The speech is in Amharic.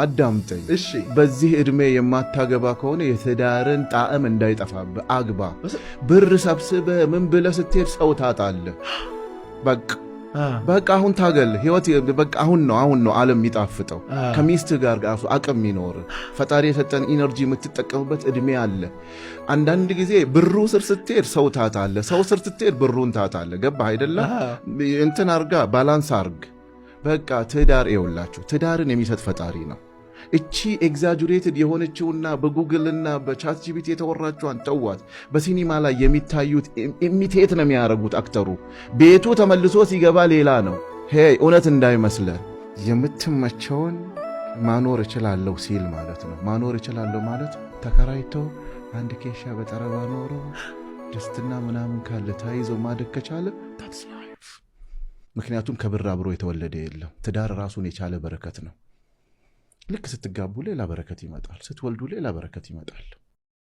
አዳምጠኝ እሺ በዚህ እድሜ የማታገባ ከሆነ የትዳርን ጣዕም እንዳይጠፋብህ አግባ ብር ሰብስበህ ምን ብለህ ስትሄድ ሰው ታጣለህ በቃ አሁን ታገል ህይወት በቃ አሁን ነው ዓለም የሚጣፍጠው ከሚስት ጋር ጋር አቅም ይኖር ፈጣሪ የሰጠን ኢነርጂ የምትጠቀምበት እድሜ አለ አንዳንድ ጊዜ ብሩ ስር ስትሄድ ሰው ታጣለህ ሰው ስር ስትሄድ ብሩን ታጣለህ ገባህ አይደለ እንትን አርጋ ባላንስ አርግ በቃ ትዳር ይውላችሁ ትዳርን የሚሰጥ ፈጣሪ ነው እቺ ኤግዛጁሬትድ የሆነችውና በጉግልና በቻት ጂፒቲ የተወራችዋን ተዋት በሲኒማ ላይ የሚታዩት ኢሚቴት ነው የሚያረጉት አክተሩ ቤቱ ተመልሶ ሲገባ ሌላ ነው ሄይ እውነት እንዳይመስለን የምትመቸውን ማኖር እችላለሁ ሲል ማለት ነው ማኖር እችላለሁ ማለት ተከራይቶ አንድ ኬሻ በጠረባ ኖሮ ደስትና ምናምን ካለ ታይዞ ማደግ ከቻለ that's life ምክንያቱም ከብር አብሮ የተወለደ የለም ትዳር ራሱን የቻለ በረከት ነው ልክ ስትጋቡ ሌላ በረከት ይመጣል ስትወልዱ ሌላ በረከት ይመጣል